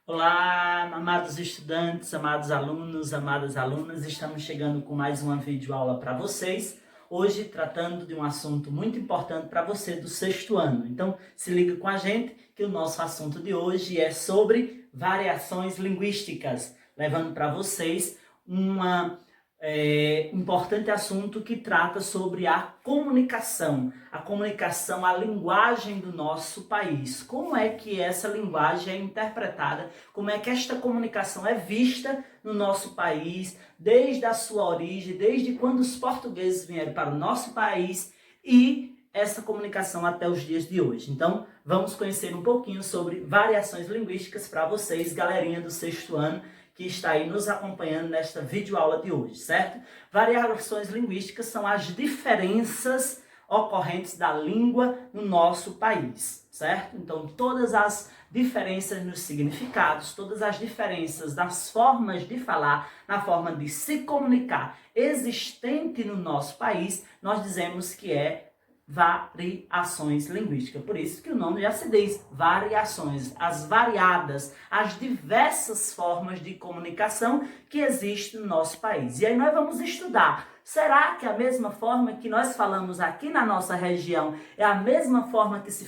Olá, amados estudantes, amados alunos, amadas alunas, estamos chegando com mais uma videoaula para vocês, hoje tratando de um assunto muito importante para você do sexto ano. Então, se liga com a gente que o nosso assunto de hoje é sobre variações linguísticas, levando para vocês importante assunto que trata sobre a comunicação, a linguagem do nosso país. Como é que essa linguagem é interpretada, como é que esta comunicação é vista no nosso país, desde a sua origem, desde quando os portugueses vieram para o nosso país e essa comunicação até os dias de hoje. Então, vamos conhecer um pouquinho sobre variações linguísticas para vocês, galerinha do sexto ano, que está aí nos acompanhando nesta videoaula de hoje, certo? Variações linguísticas são as diferenças ocorrentes da língua no nosso país, certo? Então, todas as diferenças nos significados, todas as diferenças das formas de falar, na forma de se comunicar existente no nosso país, nós dizemos que é variações linguísticas. Por isso que o nome já se diz variações, as variadas, as diversas formas de comunicação que existem no nosso país. E aí nós vamos estudar, será que a mesma forma que nós falamos aqui na nossa região é a mesma forma que se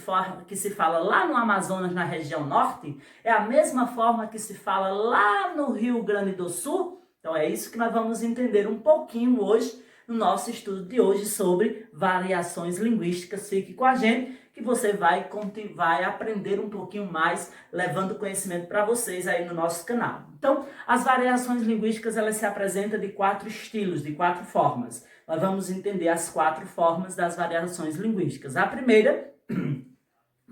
fala lá no Amazonas, na região norte? É a mesma forma que se fala lá no Rio Grande do Sul? Então é isso que nós vamos entender um pouquinho hoje no nosso estudo de hoje sobre variações linguísticas. Fique com a gente que você vai aprender um pouquinho mais, levando conhecimento para vocês aí no nosso canal. Então, as variações linguísticas, elas se apresentam de 4 estilos, de 4 formas. Nós vamos entender as 4 formas das variações linguísticas. A primeira,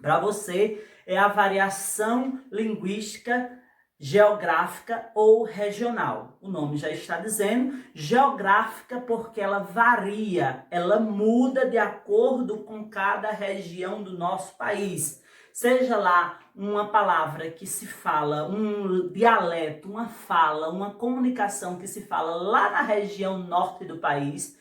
para você, é a variação linguística geográfica ou regional. O nome já está dizendo, geográfica porque ela varia, ela muda de acordo com cada região do nosso país. Seja lá uma palavra que se fala, um dialeto, uma fala, uma comunicação que se fala lá na região norte do país,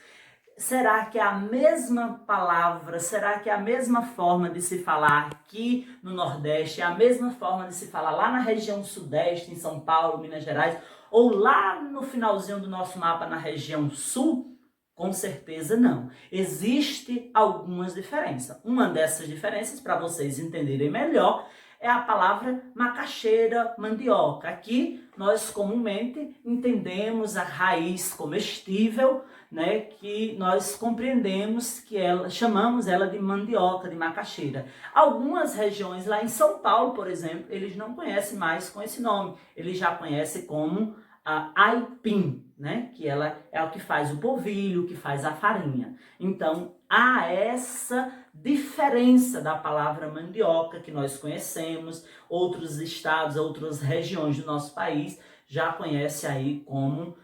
será que é a mesma palavra, será que é a mesma forma de se falar aqui no Nordeste, é a mesma forma de se falar lá na região Sudeste, em São Paulo, Minas Gerais, ou lá no finalzinho do nosso mapa na região Sul? Com certeza não. Existem algumas diferenças. Uma dessas diferenças, para vocês entenderem melhor, é a palavra macaxeira, mandioca. Aqui nós comumente entendemos a raiz comestível, né, que nós compreendemos que chamamos ela de mandioca, de macaxeira. Algumas regiões lá em São Paulo, por exemplo, eles não conhecem mais com esse nome. Eles já conhecem como a aipim, né, que ela é o que faz o polvilho, que faz a farinha. Então, há essa diferença da palavra mandioca que nós conhecemos, outros estados, outras regiões do nosso país já conhecem aí como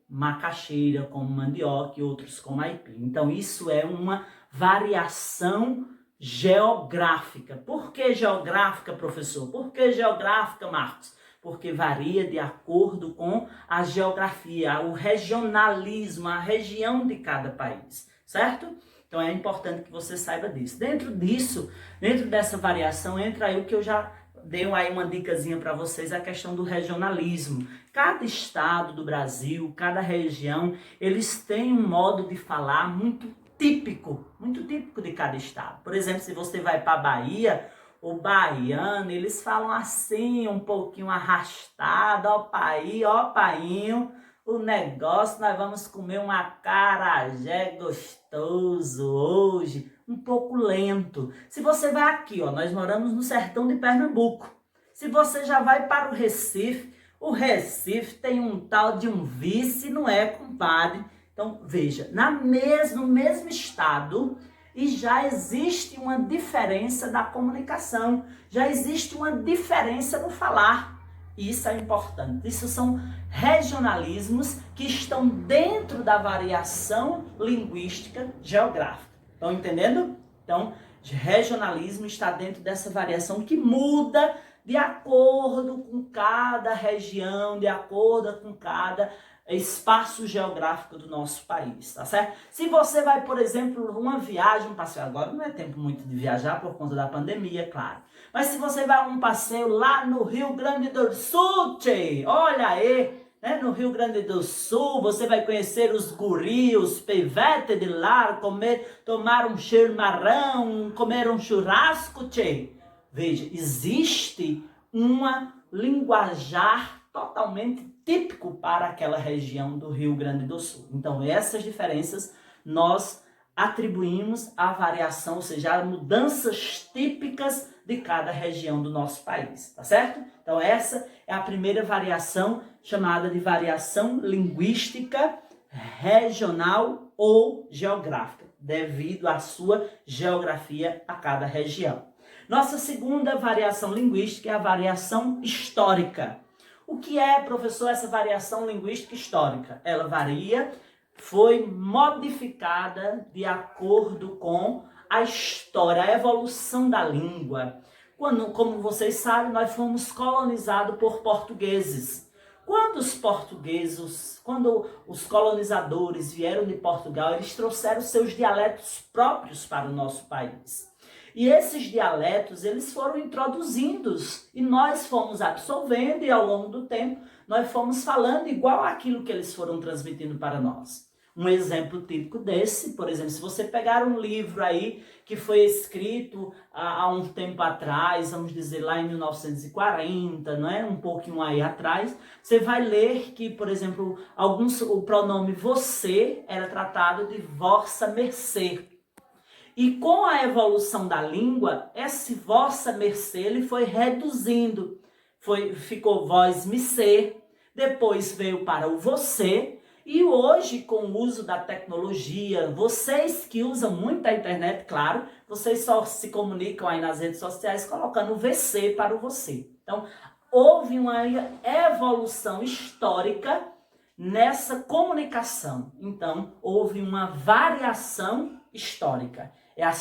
macaxeira, como mandioca e outros como aipim. Então, isso é uma variação geográfica. Por que geográfica, professor? Por que geográfica, Marcos? Porque varia de acordo com a geografia, o regionalismo, a região de cada país, certo? Então é importante que você saiba disso. Dentro dessa variação, entra aí o que eu já dei aí uma dicasinha para vocês, a questão do regionalismo. Cada estado do Brasil, cada região, eles têm um modo de falar muito típico de cada estado. Por exemplo, se você vai para a Bahia, o baiano, eles falam assim, um pouquinho arrastado, ó painho, o negócio, nós vamos comer um acarajé gostoso hoje, um pouco lento. Se você vai aqui, ó, nós moramos no sertão de Pernambuco. Se você já vai para o Recife tem um tal de um vice, não é, compadre? Então, veja, no mesmo estado, e já existe uma diferença da comunicação, já existe uma diferença no falar. Isso é importante. Isso são regionalismos que estão dentro da variação linguística geográfica. Estão entendendo? Então, regionalismo está dentro dessa variação que muda de acordo com cada região, de acordo com cada espaço geográfico do nosso país, tá certo? Se você vai, por exemplo, uma viagem, um passeio, agora não é tempo muito de viajar por conta da pandemia, claro. Mas se você vai a um passeio lá no Rio Grande do Sul, tchê, olha aí, né, no Rio Grande do Sul, você vai conhecer os guri, os pivete de lá, tomar um chimarrão, comer um churrasco, tchê. Veja, existe uma linguajar totalmente típico para aquela região do Rio Grande do Sul. Então, essas diferenças nós atribuímos à variação, ou seja, a mudanças típicas de cada região do nosso país, tá certo? Então, essa é a primeira variação, chamada de variação linguística regional ou geográfica, devido à sua geografia a cada região. Nossa segunda variação linguística é a variação histórica. O que é, professor, essa variação linguística histórica? Ela varia, foi modificada de acordo com a história, a evolução da língua. Quando, como vocês sabem, nós fomos colonizados por portugueses. Quando os colonizadores vieram de Portugal, eles trouxeram seus dialetos próprios para o nosso país. E esses dialetos, eles foram introduzidos e nós fomos absorvendo e ao longo do tempo nós fomos falando igual àquilo que eles foram transmitindo para nós. Um exemplo típico desse, por exemplo, se você pegar um livro aí que foi escrito há um tempo atrás, vamos dizer lá em 1940, não é? Um pouquinho aí atrás, você vai ler que, por exemplo, o pronome você era tratado de vossa mercê. E com a evolução da língua, esse vossa mercê ele foi reduzindo. Ficou vós me ser, depois veio para o você, e hoje, com o uso da tecnologia, vocês que usam muito a internet, claro, vocês só se comunicam aí nas redes sociais colocando o VC para o você. Então, houve uma evolução histórica nessa comunicação. Então, houve uma variação histórica. É o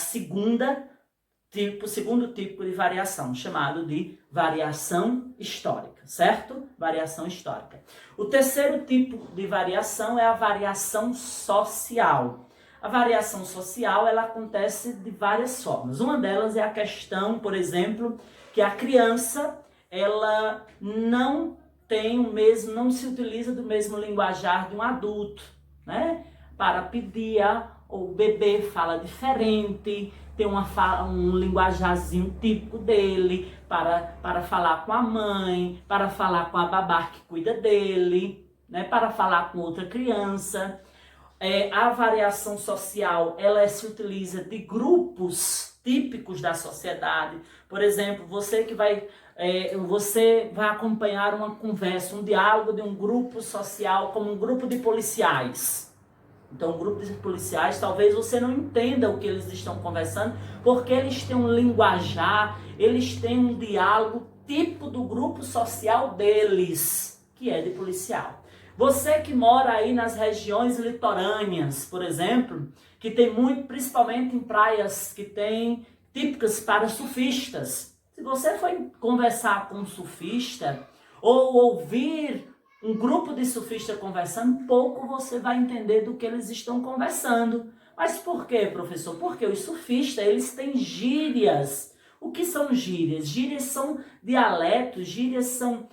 segundo tipo de variação, chamado de variação histórica, certo? Variação histórica. O terceiro tipo de variação é a variação social. A variação social, ela acontece de várias formas. Uma delas é a questão, por exemplo, que a criança, ela não se utiliza do mesmo linguajar de um adulto, né? Para pedir, o bebê fala diferente, tem um linguajarzinho típico dele para falar com a mãe, para falar com a babá que cuida dele, né? Para falar com outra criança. A variação social, ela se utiliza de grupos típicos da sociedade. Por exemplo, você vai acompanhar uma conversa, um diálogo de um grupo social, como um grupo de policiais. Então, um grupo de policiais, talvez você não entenda o que eles estão conversando, porque eles têm um linguajar, eles têm um diálogo tipo do grupo social deles, que é de policial. Você que mora aí nas regiões litorâneas, por exemplo, que tem muito, principalmente em praias que tem típicas para surfistas. Se você for conversar com um surfista ou ouvir um grupo de surfistas conversando, pouco você vai entender do que eles estão conversando. Mas por quê, professor? Porque os surfistas, eles têm gírias. O que são gírias? Gírias são dialetos, gírias são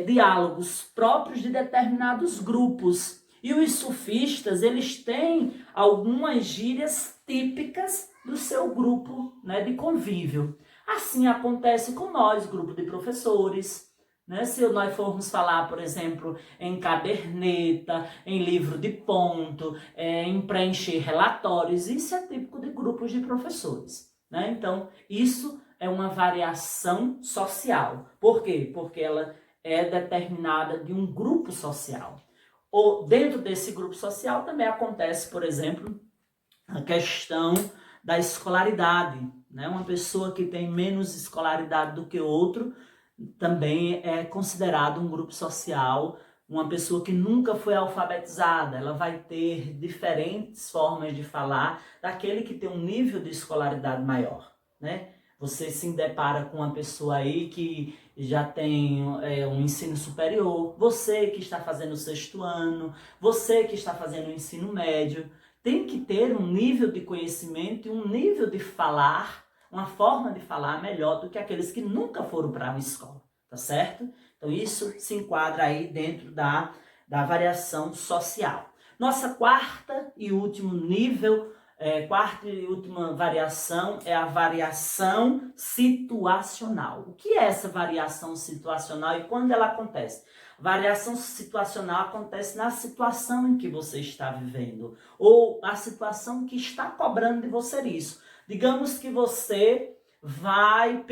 diálogos próprios de determinados grupos. E os surfistas, eles têm algumas gírias típicas do seu grupo, né, de convívio. Assim acontece com nós, grupo de professores, né? Se nós formos falar, por exemplo, em caderneta, em livro de ponto, em preencher relatórios, isso é típico de grupos de professores, né? Então, isso é uma variação social. Por quê? Porque ela é determinada de um grupo social. Ou dentro desse grupo social também acontece, por exemplo, a questão da escolaridade, né? Uma pessoa que tem menos escolaridade do que outro também é considerado um grupo social. Uma pessoa que nunca foi alfabetizada, ela vai ter diferentes formas de falar daquele que tem um nível de escolaridade maior, né? Você se depara com uma pessoa aí que já tem um ensino superior, você que está fazendo o 6º ano, você que está fazendo o ensino médio, tem que ter um nível de conhecimento e um nível de falar, uma forma de falar melhor do que aqueles que nunca foram para uma escola, tá certo? Então isso se enquadra aí dentro da variação social. Nossa quarta e último nível, quarta e última variação é a variação situacional. O que é essa variação situacional e quando ela acontece? Variação situacional acontece na situação em que você está vivendo ou a situação que está cobrando de você isso. Digamos que você vai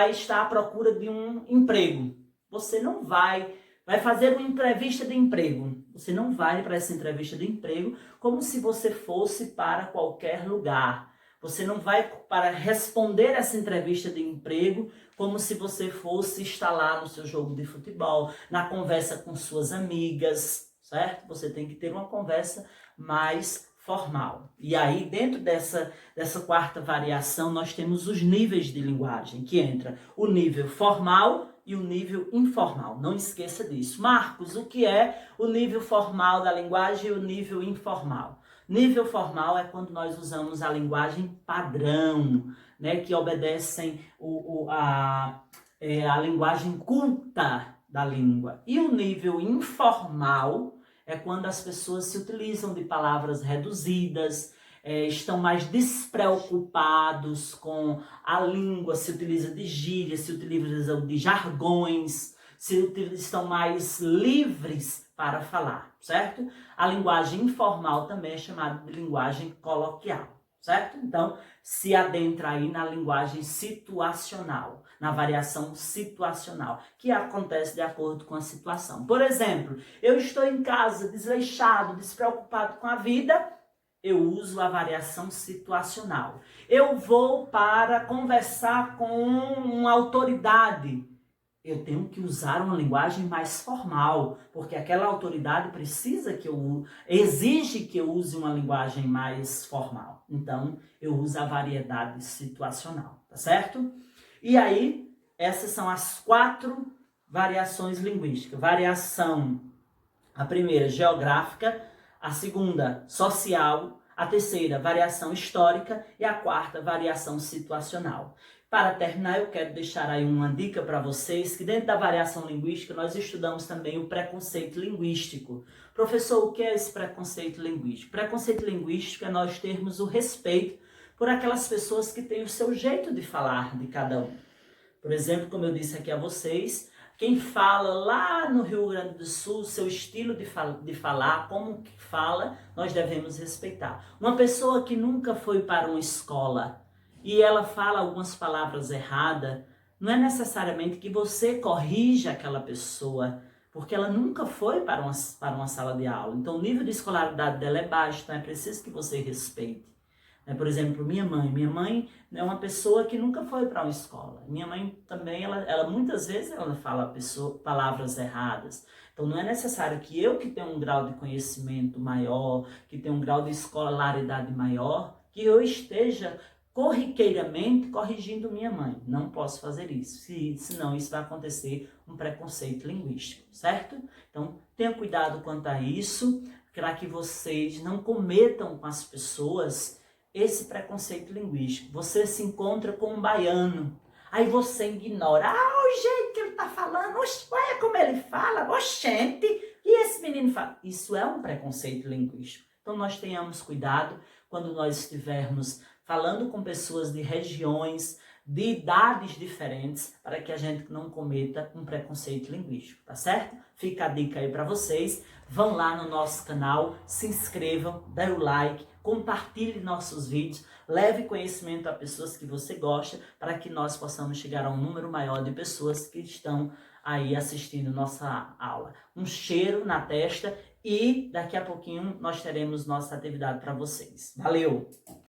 estar à procura de um emprego. Você não vai fazer uma entrevista de emprego. Você não vai para essa entrevista de emprego como se você fosse para qualquer lugar. Você não vai para responder essa entrevista de emprego como se você fosse estar lá no seu jogo de futebol, na conversa com suas amigas, certo? Você tem que ter uma conversa mais formal. E aí, dentro dessa quarta variação, nós temos os níveis de linguagem, que entra o nível formal e o nível informal. Não esqueça disso. Marcos, o que é o nível formal da linguagem e o nível informal? Nível formal é quando nós usamos a linguagem padrão, né, que obedecem a linguagem culta da língua. E o nível informal é quando as pessoas se utilizam de palavras reduzidas, estão mais despreocupados com a língua, se utiliza de gírias, se utilizam de jargões, estão mais livres para falar, certo? A linguagem informal também é chamada de linguagem coloquial, certo? Então, se adentra aí na linguagem situacional, na variação situacional, que acontece de acordo com a situação. Por exemplo, eu estou em casa desleixado, despreocupado com a vida, eu uso a variação situacional. Eu vou para conversar com uma autoridade, eu tenho que usar uma linguagem mais formal, porque aquela autoridade exige que eu use uma linguagem mais formal. Então, eu uso a variedade situacional, tá certo? E aí, essas são as 4 variações linguísticas. A primeira, geográfica, a segunda, social, a terceira, variação histórica e a quarta, variação situacional. Para terminar, eu quero deixar aí uma dica para vocês, que dentro da variação linguística nós estudamos também o preconceito linguístico. Professor, o que é esse preconceito linguístico? Preconceito linguístico é nós termos o respeito por aquelas pessoas que têm o seu jeito de falar de cada um. Por exemplo, como eu disse aqui a vocês, quem fala lá no Rio Grande do Sul, seu estilo de falar, como que fala, nós devemos respeitar. Uma pessoa que nunca foi para uma escola e ela fala algumas palavras erradas, não é necessariamente que você corrija aquela pessoa, porque ela nunca foi para uma sala de aula. Então, o nível de escolaridade dela é baixo, então é preciso que você respeite. Por exemplo, minha mãe é uma pessoa que nunca foi para uma escola. Minha mãe também, ela muitas vezes ela fala palavras erradas. Então não é necessário que eu, que tenho um grau de conhecimento maior, que tenho um grau de escolaridade maior, que eu esteja corriqueiramente corrigindo minha mãe. Não posso fazer isso, senão isso vai acontecer um preconceito linguístico, certo? Então tenha cuidado quanto a isso, para que vocês não cometam com as pessoas esse preconceito linguístico. Você se encontra com um baiano, aí você ignora. O jeito que ele está falando, olha como ele fala, oxente, e esse menino fala. Isso é um preconceito linguístico. Então nós tenhamos cuidado quando nós estivermos falando com pessoas de regiões, de idades diferentes, para que a gente não cometa um preconceito linguístico, tá certo? Fica a dica aí para vocês. Vão lá no nosso canal, se inscrevam, dê o like, compartilhe nossos vídeos, leve conhecimento a pessoas que você gosta, para que nós possamos chegar a um número maior de pessoas que estão aí assistindo nossa aula. Um cheiro na testa e daqui a pouquinho nós teremos nossa atividade para vocês. Valeu!